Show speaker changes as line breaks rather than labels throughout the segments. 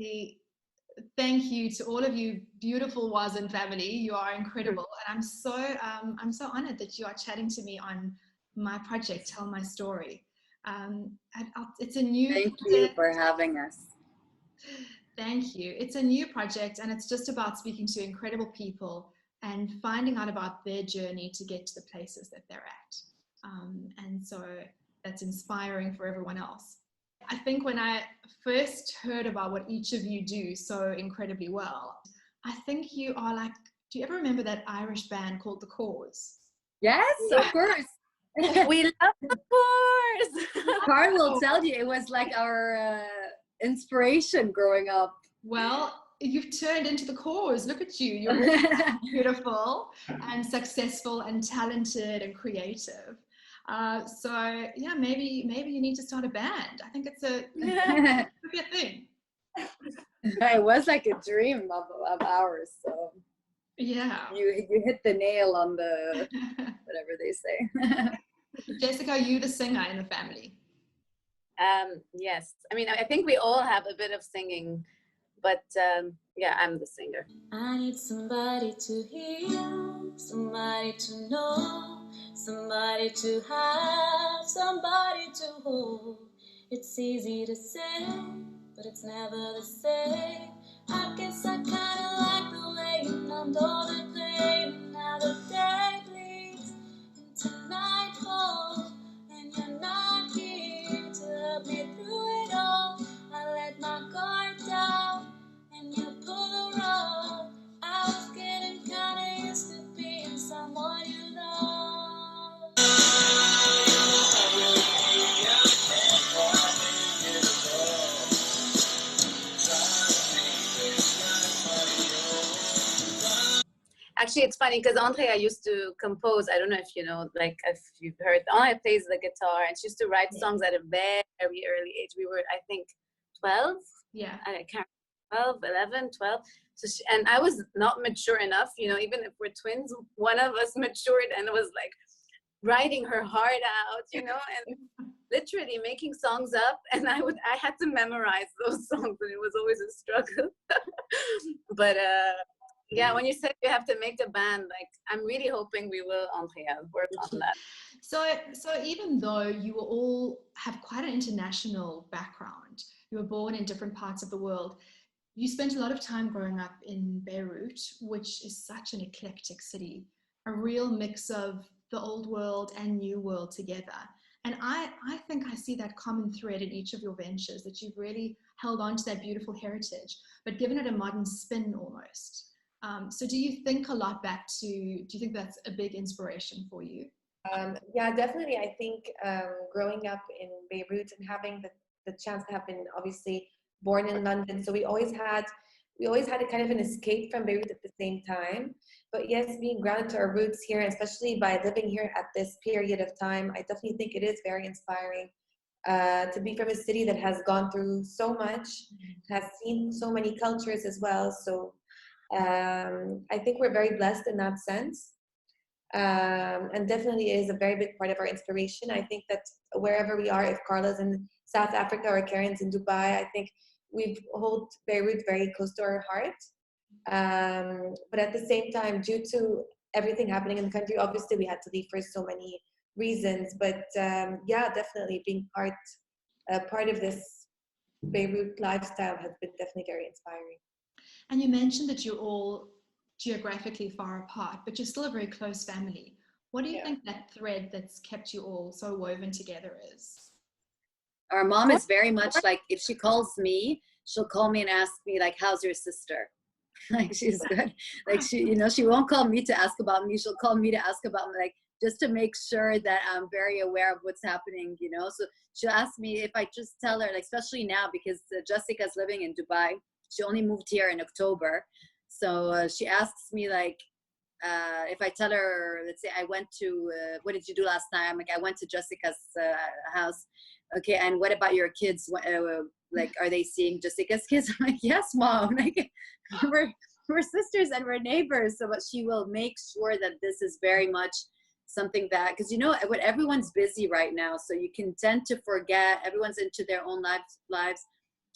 Firstly, thank you to all of you, beautiful Wazen family. You are incredible, and I'm so honored that you are chatting to me on my project, Tell My Story. It's a new
Thank you
project.
for having us.
Thank you. It's a new project, and it's just about speaking to incredible people and finding out about their journey to get to the places that they're at. And so that's inspiring for everyone else. I think when I first heard about what each of you do so incredibly well, I think you are like, do you ever remember that Irish band called The Cause?
Yes, of course.
We love the course.
Carl will tell you it was like our inspiration growing up.
Well, you've turned into The Cause. Look at you. You're really beautiful and successful and talented and creative. So yeah, maybe you need to start a band. I think it's a thing.
It was like a dream of ours. So
Yeah.
you hit the nail on the whatever they say.
Jessica, are you the singer in the family?
Yes. I mean, I think we all have a bit of singing, but yeah, I'm the singer.
I need somebody to hear, somebody to know, somebody to have, somebody to hold. It's easy to say, but it's never the same. I guess I kinda like the way you numbed all the pain. Now the day bleeds into nightfall, and you're not here to help me through it all. I let my guard down, and you pull the rug. I was getting kinda used to being someone you love.
Actually, it's funny because Andrea used to compose. I don't know if you know, like if you've heard, Andrea plays the guitar, and she used to write songs at a very early age. We were, I think, 12.
Yeah.
I can't 12, 11, 12. So and I was not mature enough, you know, even if we're twins, one of us matured and was like writing her heart out, you know, and literally making songs up. And I had to memorize those songs, and it was always a struggle. But yeah, when you said you have to make a band, like I'm really hoping we will, Andrea, work on that.
So even though you all have quite an international background, you were born in different parts of the world, you spent a lot of time growing up in Beirut, which is such an eclectic city, a real mix of the old world and new world together. And I think I see that common thread in each of your ventures, that you've really held on to that beautiful heritage, but given it a modern spin almost. So do you think a lot back to, do you think that's a big inspiration for you?
Yeah, definitely. I think growing up in Beirut and having the chance to have been obviously born in London, so we always had a kind of an escape from Beirut at the same time. But yes, being grounded to our roots here, especially by living here at this period of time, I definitely think it is very inspiring to be from a city that has gone through so much, has seen so many cultures as well. So I think we're very blessed in that sense. And definitely is a very big part of our inspiration. I think that wherever we are, if Carla's in South Africa or Karen's in Dubai, I think we hold Beirut very close to our heart. But at the same time, due to everything happening in the country, obviously we had to leave for so many reasons. But yeah, definitely being part of this Beirut lifestyle has been definitely very inspiring.
And you mentioned that you're all geographically far apart, but you're still a very close family. What do you think that thread that's kept you all so woven together is?
Our mom is very much like, if she calls me, she'll call me and ask me like, how's your sister? Like she's good. Like she, you know, she won't call me to ask about me. She'll call me to ask about me, like just to make sure that I'm very aware of what's happening, you know? So she'll ask me if I just tell her, like, especially now because Jessica's living in Dubai. She only moved here in October. So she asks me like, if I tell her, let's say I went to, what did you do last night? I'm like, I went to Jessica's house. Okay, and what about your kids? Like, are they seeing Jessica's kids? I'm like, yes, mom. Like, we're sisters and we're neighbors. So, but she will make sure that this is very much something that, because you know what, everyone's busy right now, so you can tend to forget. Everyone's into their own lives.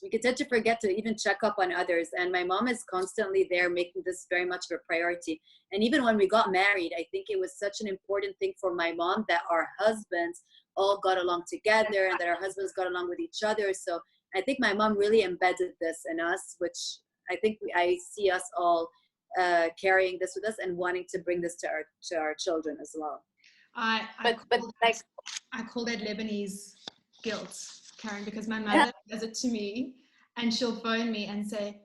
we could tend to forget to even check up on others. And my mom is constantly there, making this very much of a priority. And even when we got married, I think it was such an important thing for my mom that our husbands all got along together and that our husbands got along with each other. So I think my mom really embedded this in us, which I think I see us all carrying this with us and wanting to bring this to our children as well.
I call that Lebanese guilt, Karen, because my mother does it to me, and she'll phone me and say,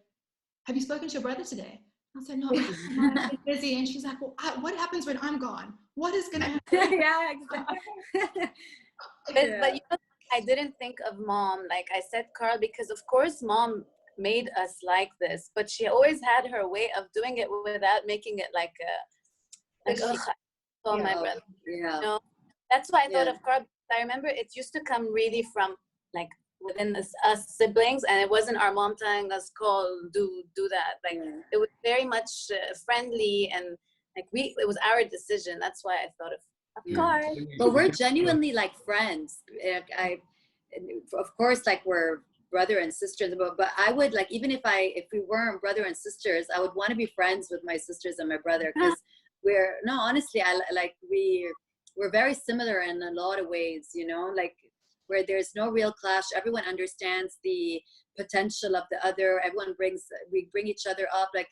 "Have you spoken to your brother today?" I'll say, "No, Mom, I'm busy." And she's like, "Well, what happens when I'm gone? What is going to happen?"
Yeah, exactly.
But you know, I didn't think of mom, like I said, Carl, because of course mom made us like this, but she always had her way of doing it without making it like oh, my brother.
Yeah.
You know? That's why I thought of Carl. I remember it used to come really from like within us siblings, and it wasn't our mom telling us, "Call, do that." Like it was very much friendly, and like it was our decision. That's why I thought of Carl.
But we're genuinely like friends. Of course, like we're brother and sisters, but I would like, even if we weren't brother and sisters, I would want to be friends with my sisters and my brother, because honestly, we're very similar in a lot of ways, you know, like where there's no real clash. Everyone understands the potential of the other. We bring each other up. Like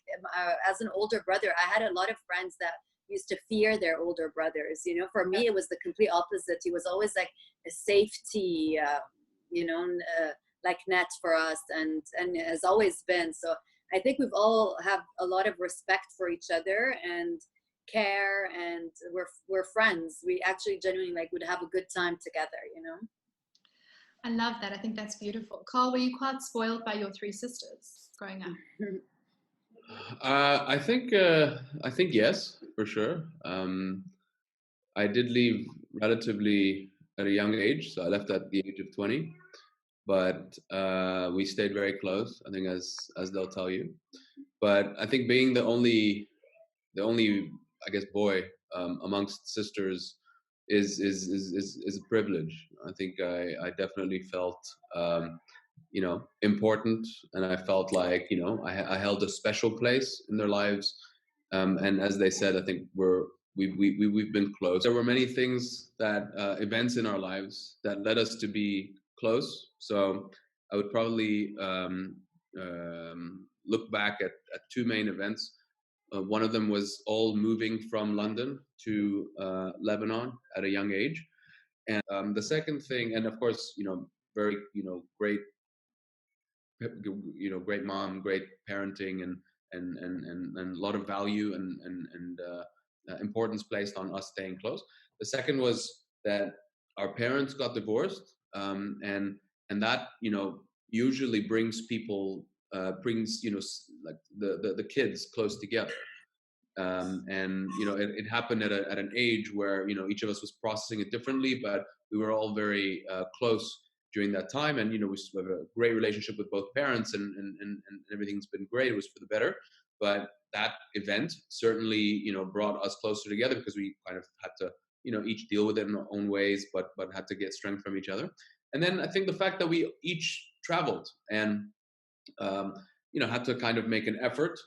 as an older brother, I had a lot of friends that used to fear their older brothers. You know, for me, it was the complete opposite. He was always like a safety, like net for us, and has always been. So I think we've all have a lot of respect for each other and care, and we're friends. We actually genuinely like would have a good time together, you know.
I love that. I think that's beautiful. Carl, were you quite spoiled by your three sisters growing up?
I think yes, for sure. I did leave relatively at a young age, so I left at the age of 20. But we stayed very close, I think, as they'll tell you. But I think being the only I guess boy amongst sisters is a privilege. I think I definitely felt important, and I felt like I held a special place in their lives. And as they said, I think we've been close. There were many things events in our lives that led us to be close. So I would probably look back at two main events. One of them was all moving from London to Lebanon at a young age. And the second thing, and of course, very, great, great mom, great parenting, and a lot of value and importance placed on us staying close. The second was that our parents got divorced, and that, usually brings people, like the kids close together. And it happened at an age where each of us was processing it differently, but we were all very close during that time. And we have a great relationship with both parents, and everything's been great. It was for the better. But that event certainly brought us closer together, because we kind of had to each deal with it in our own ways, but had to get strength from each other. And then I think the fact that we each traveled and had to kind of make an effort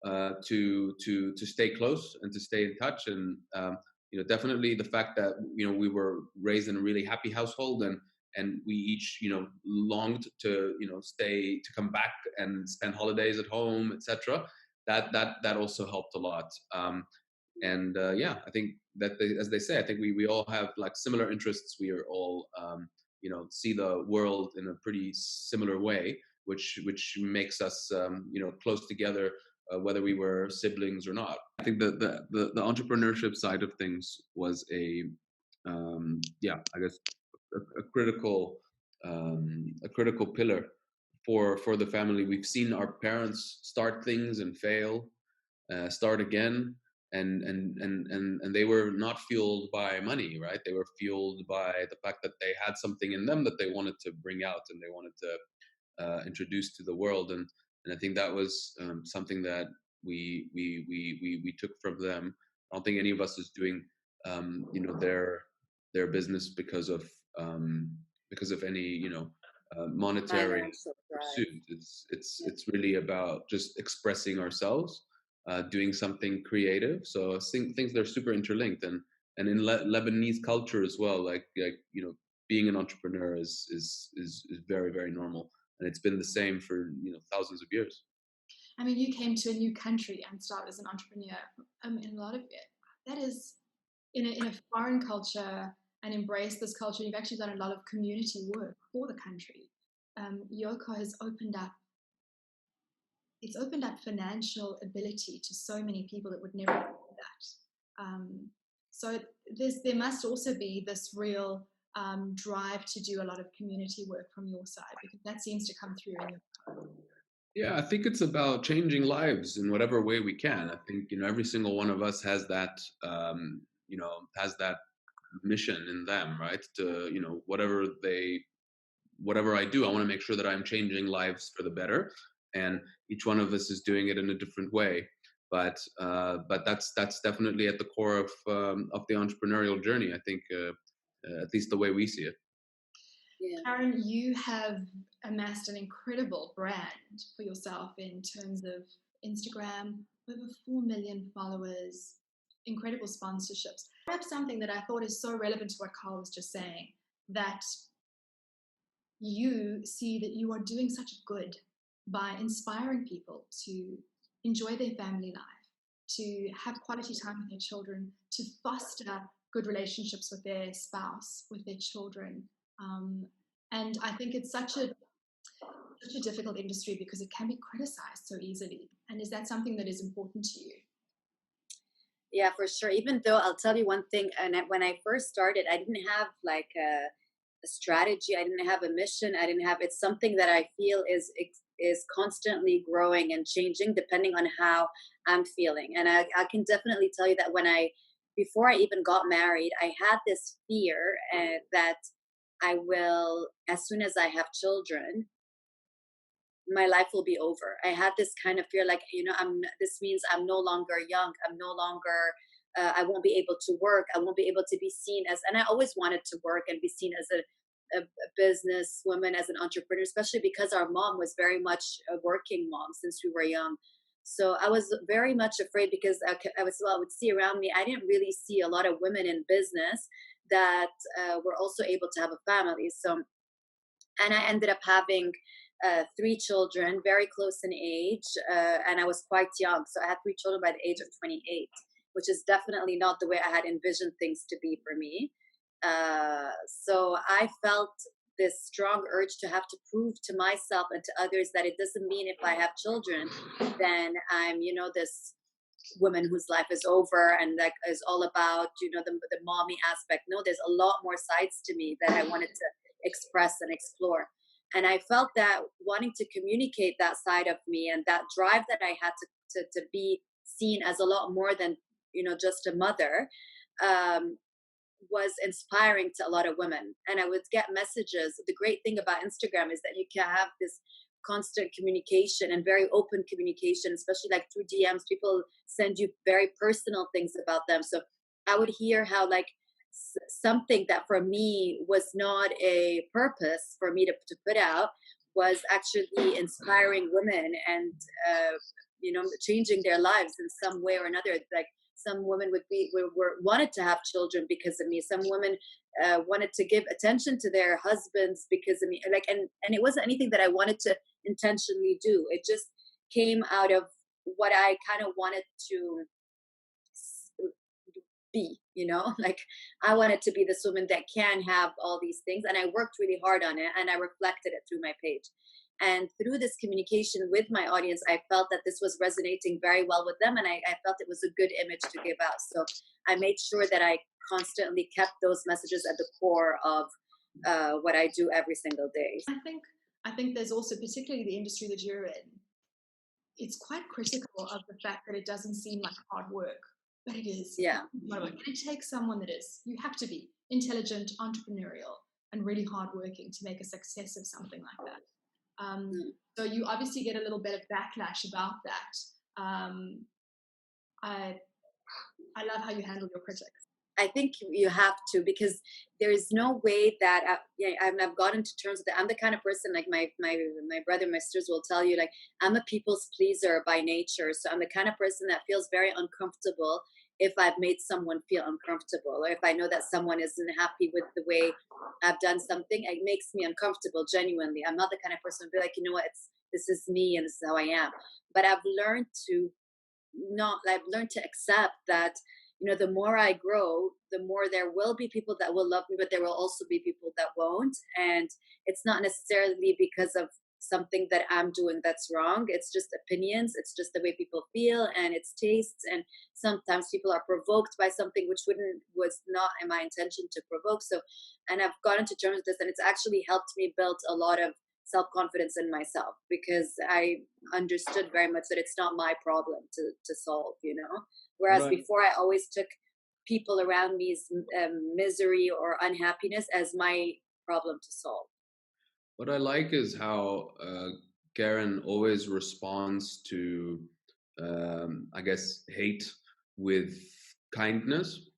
to stay close and to stay in touch. And definitely the fact that we were raised in a really happy household, and we each longed to come back and spend holidays at home, etc. That also helped a lot. I think that as they say, I think we all have like similar interests. We are all see the world in a pretty similar way, which makes us close together, whether we were siblings or not. I think the entrepreneurship side of things was I guess a critical pillar for the family. We've seen our parents start things and fail, start again, and they were not fueled by money, right? They were fueled by the fact that they had something in them that they wanted to bring out, and they wanted to introduce to the world. And I think that was something that we took from them. I don't think any of us is doing their business because of any monetary
Financial drive.
pursuit. It's really about just expressing ourselves, doing something creative. So I think things that are super interlinked, and in Lebanese culture as well, like being an entrepreneur is very, very normal, and it's been the same for thousands of years.
I mean, you came to a new country and started as an entrepreneur. In a lot of it, that is in a foreign culture, and embrace this culture. You've actually done a lot of community work for the country. Yoko has opened up. It's opened up financial ability to so many people that would never do that. So there must also be this real drive to do a lot of community work from your side, because that seems to come through in your.
Yeah, I think it's about changing lives in whatever way we can. I think every single one of us has that has that mission in them, right? To whatever I do, I want to make sure that I'm changing lives for the better, and each one of us is doing it in a different way. But that's definitely at the core of the entrepreneurial journey. I think, at least the way we see it.
Yeah.
Karen, you have amassed an incredible brand for yourself in terms of Instagram, over 4 million followers, incredible sponsorships. Perhaps something that I thought is so relevant to what Carl was just saying, that you see that you are doing such good by inspiring people to enjoy their family life, to have quality time with their children, to foster good relationships with their spouse, with their children. And I think it's such a difficult industry because it can be criticized so easily. And is that something that is important to you?
Yeah, for sure. Even though I'll tell you one thing, and when I first started, I didn't have like a strategy. I didn't have a mission. I didn't have. It's something that I feel is constantly growing and changing depending on how I'm feeling. And I can definitely tell you that before I even got married, I had this fear that I will, as soon as I have children, my life will be over. I had this kind of fear, like, this means I'm no longer young. I'm no longer, I won't be able to work. I won't be able to be seen as, and I always wanted to work and be seen as a business woman, as an entrepreneur, especially because our mom was very much a working mom since we were young. So I was very much afraid because I would see around me, I didn't really see a lot of women in business that were also able to have a family. So, and I ended up having 3 children, very close in age, and I was quite young. So I had 3 children by the age of 28, which is definitely not the way I had envisioned things to be for me. So I felt this strong urge to have to prove to myself and to others that it doesn't mean if I have children, then I'm, this woman whose life is over and that is all about, the mommy aspect. No, there's a lot more sides to me that I wanted to express and explore. And I felt that wanting to communicate that side of me and that drive that I had to be seen as a lot more than, just a mother, was inspiring to a lot of women. And I would get messages. The great thing about Instagram is that you can have this constant communication and very open communication, especially like through DMs. People send you very personal things about them. So I would hear how like something that for me was not a purpose for me to put out was actually inspiring women and changing their lives in some way or another. Like some women wanted to have children because of me. Some women wanted to give attention to their husbands because of me. Like, and it wasn't anything that I wanted to intentionally do. It just came out of what I kind of wanted to be, like I wanted to be this woman that can have all these things. And I worked really hard on it and I reflected it through my page. And through this communication with my audience, I felt that this was resonating very well with them. And I felt it was a good image to give out. So I made sure that I constantly kept those messages at the core of what I do every single day.
I think there's also, particularly the industry that you're in, it's quite critical of the fact that it doesn't seem like hard work, but it is.
Yeah.
It takes someone you have to be intelligent, entrepreneurial, and really hardworking to make a success of something like that. So you obviously get a little bit of backlash about that. I love how you handle your critics.
I think you have to, because there is no way that I've gotten to terms with it. I'm the kind of person, like my brother, my sisters will tell you, like, I'm a people's pleaser by nature. So I'm the kind of person that feels very uncomfortable if I've made someone feel uncomfortable, or if I know that someone isn't happy with the way I've done something. It makes me uncomfortable, genuinely. I'm not the kind of person to be like, you know what, this is me and this is how I am. But I've learned to accept that, you know, the more I grow, the more there will be people that will love me, but there will also be people that won't. And it's not necessarily because of something that I'm doing that's wrong. It's just opinions. It's just the way people feel, and it's tastes. And sometimes people are provoked by something which was not in my intention to provoke. So, and I've gotten to terms with this, and it's actually helped me build a lot of self-confidence in myself, because I understood very much that it's not my problem to solve, you know. Whereas
Right.
before, I always took people around me's misery or unhappiness as my problem to solve.
What I like is how Karen always responds to, I guess, hate with kindness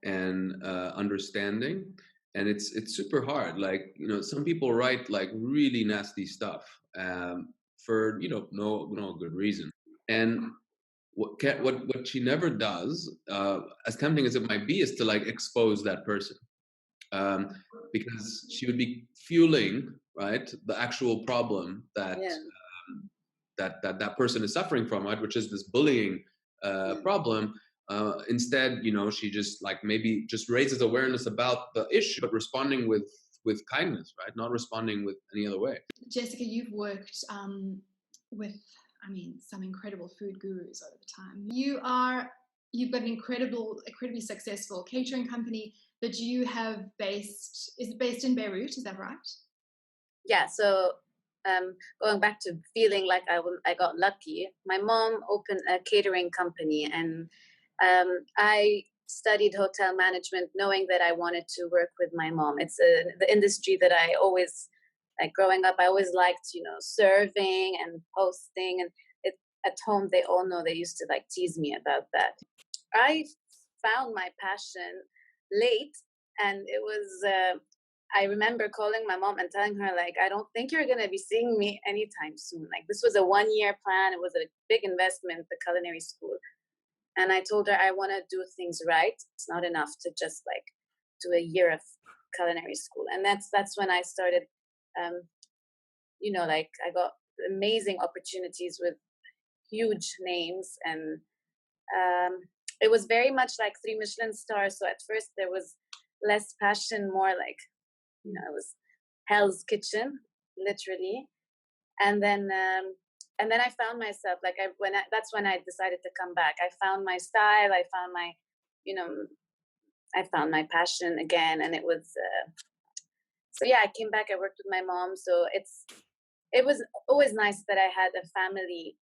and understanding. And it's super hard. Like, you know, some people write like really nasty stuff for, you know, no good reason. And what she never does, as tempting as it might be, is to like expose that person, because she would be fueling, right, the actual problem that that person is suffering from, right, which is this bullying problem. Instead, you know, she just like maybe just raises awareness about the issue, but responding with kindness, right, not responding with any other way.
Jessica, you've worked with, I mean, some incredible food gurus over the time. You've got an incredibly successful catering company that you have based in Beirut, is that right?
Yeah, so going back to feeling like I got lucky, my mom opened a catering company, and I studied hotel management knowing that I wanted to work with my mom. It's the industry that I always, like growing up, I always liked, you know, serving and hosting, and at home they all know, they used to like tease me about that. I found my passion late, and it was I remember calling my mom and telling her, like, I don't think you're going to be seeing me anytime soon. Like, this was a 1-year plan. It was a big investment, the culinary school. And I told her, I want to do things right. It's not enough to just like do a year of culinary school. And that's when I started, you know, like I got amazing opportunities with huge names. And it was very much like 3 Michelin stars. So at first there was less passion, more like, you know, it was Hell's Kitchen, literally. And then I found myself, like, that's when I decided to come back. I found my style. I found my, you know, I found my passion again. And it was, so yeah, I came back. I worked with my mom. So it was always nice that I had a family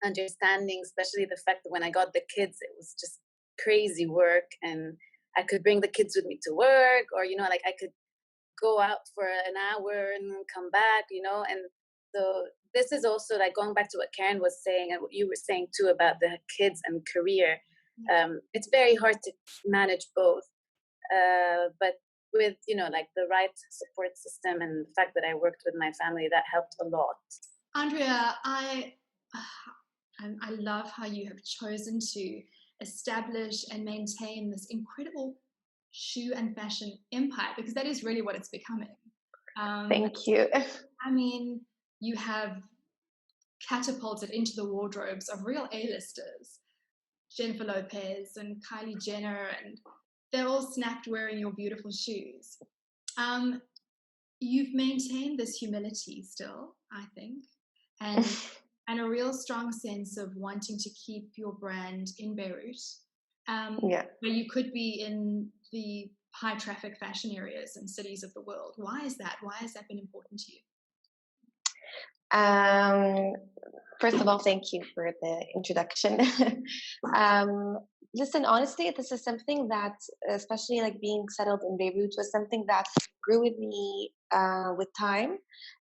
understanding, especially the fact that when I got the kids, it was just crazy work. And I could bring the kids with me to work, or, you know, like I could go out for an hour and come back, you know. And so this is also like going back to what Karen was saying and what you were saying too about the kids and career. It's very hard to manage both, but with, you know, like the right support system and the fact that I worked with my family, that helped a lot.
Andrea, I love how you have chosen to establish and maintain this incredible shoe and fashion empire, because that is really what it's becoming.
Thank you.
I mean, you have catapulted into the wardrobes of real A-listers, Jennifer Lopez and Kylie Jenner, and they're all snapped wearing your beautiful shoes. You've maintained this humility still, I think, and a real strong sense of wanting to keep your brand in Beirut, where you could be in the high traffic fashion areas and cities of the world. Why is that? Why has that been important to you?
Um, First of all, thank you for the introduction. um, Listen, honestly, this is something that, especially like being settled in Beirut, was something that grew with me with time.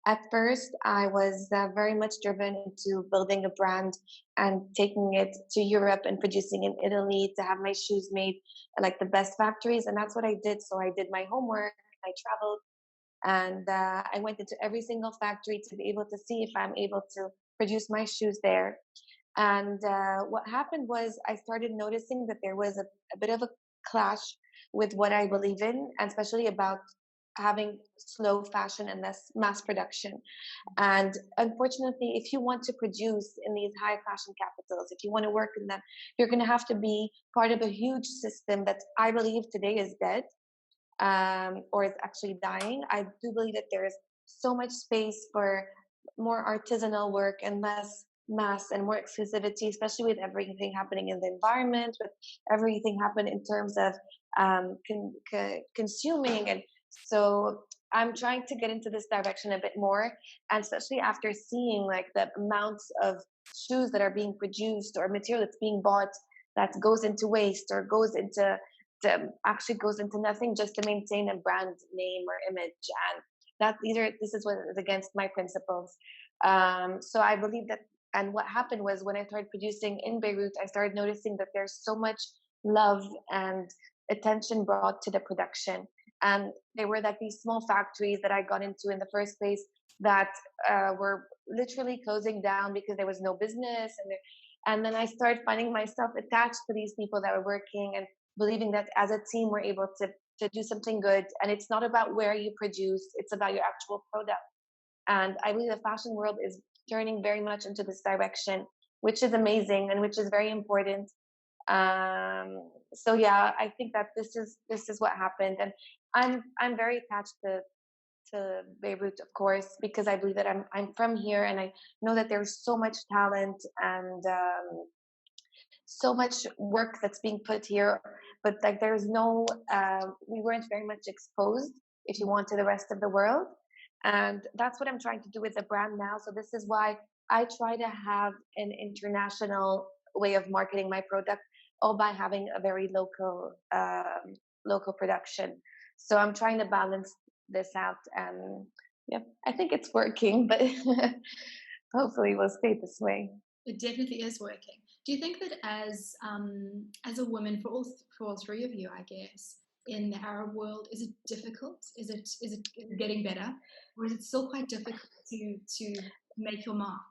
At first, I was very much driven into building a brand and taking it to Europe and producing in Italy to have my shoes made at like the best factories. And that's what I did. So I did my homework, I traveled, and I went into every single factory to be able to see if I'm able to produce my shoes there. And what happened was I started noticing that there was a bit of a clash with what I believe in, and especially about having slow fashion and less mass production. And unfortunately, if you want to produce in these high fashion capitals, if you want to work in them, you're going to have to be part of a huge system that I believe today is dead, or is actually dying. I do believe that there is so much space for more artisanal work and less mass and more exclusivity, especially with everything happening in the environment, with everything happening in terms of consuming. And so I'm trying to get into this direction a bit more, and especially after seeing like the amounts of shoes that are being produced or material that's being bought that goes into waste or goes into actually goes into nothing just to maintain a brand name or image, and this is what is against my principles. So I believe that, and what happened was when I started producing in Beirut, I started noticing that there's so much love and attention brought to the production, and there were like these small factories that I got into in the first place that were literally closing down because there was no business, and then I started finding myself attached to these people that were working and believing that as a team we're able to do something good. And it's not about where you produce, it's about your actual product. And I believe the fashion world is turning very much into this direction, which is amazing and which is very important. So yeah, I think that this is what happened, and I'm very attached to Beirut, of course, because I believe that I'm from here, and I know that there's so much talent and so much work that's being put here, but like there's no we weren't very much exposed, if you want, to the rest of the world. And that's what I'm trying to do with the brand now. So this is why I try to have an international way of marketing my product, all by having a very local production. So I'm trying to balance this out, and yeah, I think it's working, but hopefully we'll stay this way.
It definitely is working. Do you think that as a woman, for all three of you, I guess, in the Arab world, is it difficult? Is it getting better, or is it still quite difficult to make your mark?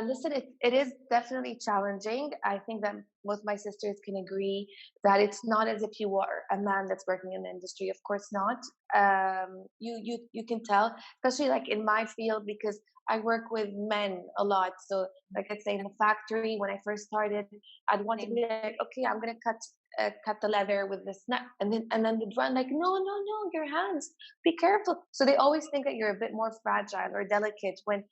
Listen, it is definitely challenging. I think that both my sisters can agree that it's not as if you are a man that's working in the industry. Of course not. You can tell, especially like in my field, because I work with men a lot. So like let's say in the factory, when I first started, I'd want to be like, okay, I'm gonna cut the leather with this snap, and then they'd run like, no, your hands, be careful. So they always think that you're a bit more fragile or delicate when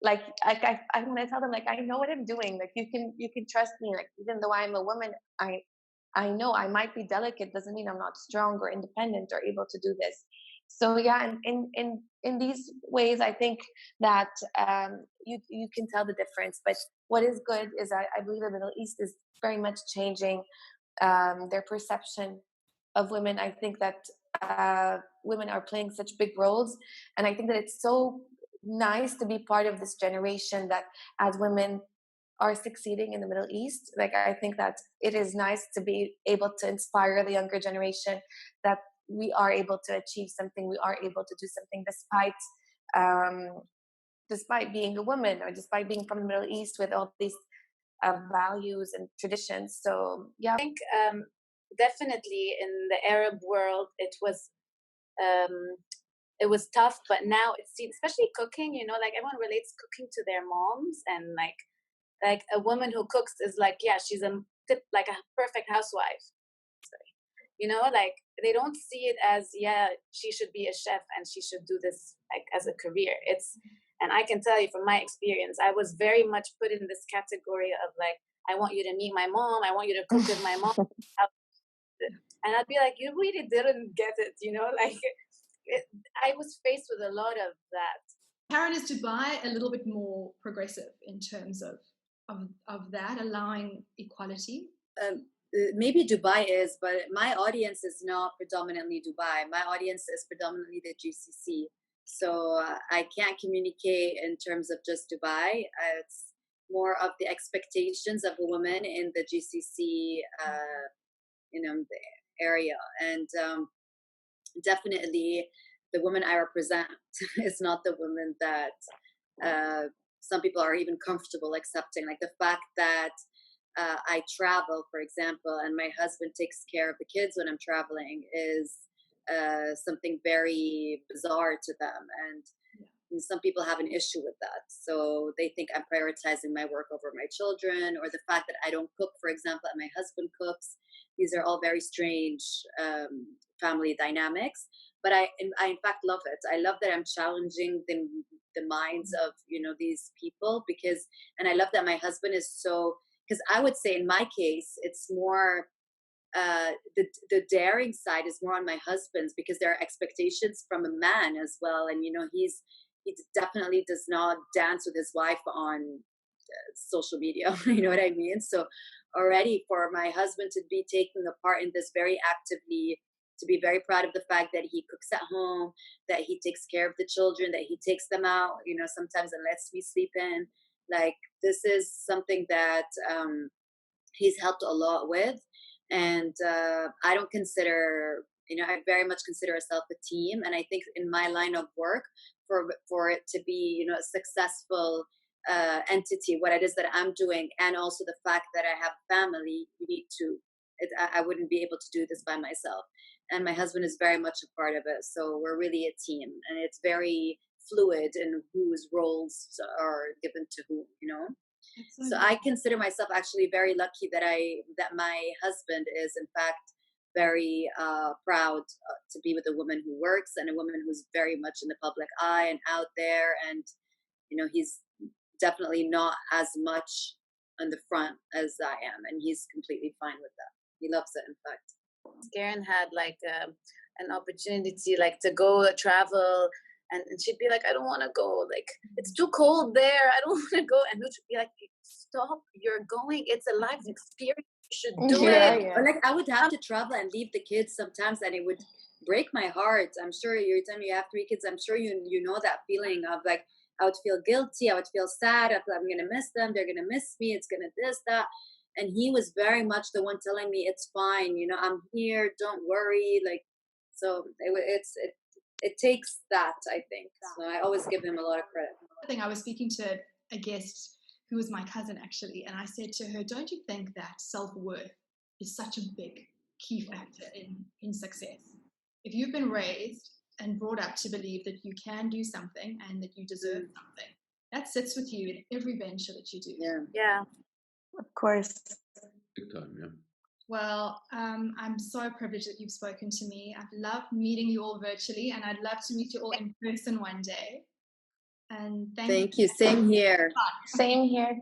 like I when I tell them like I know what I'm doing, like you can trust me, like even though I'm a woman, I know I might be delicate, doesn't mean I'm not strong or independent or able to do this. So yeah, and in these ways I think that you can tell the difference. But what is good is I believe the Middle East is very much changing their perception of women. I think that women are playing such big roles, and I think that it's so nice to be part of this generation that as women are succeeding in the Middle East. Like I think that it is nice to be able to inspire the younger generation that we are able to achieve something, we are able to do something despite being a woman or despite being from the Middle East with all these values and traditions. So yeah,
I think definitely in the Arab world it was tough, but now it seems, especially cooking, like everyone relates cooking to their moms, and like a woman who cooks is like, yeah, she's like a perfect housewife. Like they don't see it as, yeah, she should be a chef and she should do this like as a career. And I can tell you from my experience, I was very much put in this category of like, I want you to meet my mom, I want you to cook with my mom. And I'd be like, you really didn't get it, like I was faced with a lot of that.
Karen, is Dubai a little bit more progressive in terms of that, allowing equality?
Maybe Dubai is, but my audience is not predominantly Dubai. My audience is predominantly the GCC. So I can't communicate in terms of just Dubai. It's more of the expectations of a woman in the GCC, the area. And definitely the woman I represent is not the woman that some people are even comfortable accepting. Like the fact that I travel, for example, and my husband takes care of the kids when I'm traveling is something very bizarre to them. And some people have an issue with that. So they think I'm prioritizing my work over my children, or the fact that I don't cook, for example, and my husband cooks. These are all very strange family dynamics. But I in fact love it. I love that I'm challenging the minds of these people, and I love that my husband is so. Because I would say in my case, it's more the daring side is more on my husband's, because there are expectations from a man as well. And he definitely does not dance with his wife on social media. You know what I mean? So already for my husband to be taking a part in this very actively, to be very proud of the fact that he cooks at home, that he takes care of the children, that he takes them out, sometimes and lets me sleep in. Like, this is something that he's helped a lot with. And I don't consider, I very much consider ourselves a team. And I think in my line of work, for it to be, a successful entity, what it is that I'm doing, and also the fact that I have family, I wouldn't be able to do this by myself. And my husband is very much a part of it. So we're really a team, and it's very fluid in whose roles are given to who, So I consider myself actually very lucky that my husband is in fact very proud to be with a woman who works, and a woman who's very much in the public eye and out there. And he's definitely not as much on the front as I am, and he's completely fine with that. He loves it, in fact.
Karen had like an opportunity like to go travel, and she'd be like, I don't want to go, like it's too cold there, I don't want to go. And Luch would be like, stop, you're going, it's a life experience, you should do it.
Or like I would have to travel and leave the kids sometimes, and it would break my heart. I'm sure you're telling me you have 3 kids, I'm sure you know that feeling of like, I would feel guilty, I would feel sad, I'm gonna miss them, they're gonna miss me, it's gonna this, that. And he was very much the one telling me, it's fine, I'm here, don't worry. Like, so it takes that, I think. So I always give him a lot of credit.
I think I was speaking to a guest who was my cousin, actually, and I said to her, don't you think that self-worth is such a big key factor in success? If you've been raised and brought up to believe that you can do something and that you deserve something, that sits with you in every venture that you do.
Yeah.
Of course.
Big time, yeah.
Well, I'm so privileged that you've spoken to me. I've loved meeting you all virtually, and I'd love to meet you all in person one day. And thank
you. Same here.
Same here.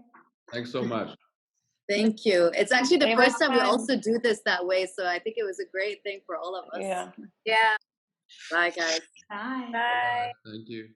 Thanks so much.
Thank you. It's actually the first time we also do this that way, so I think it was a great thing for all of us.
Yeah.
Bye, guys.
Bye.
Bye.
Thank you.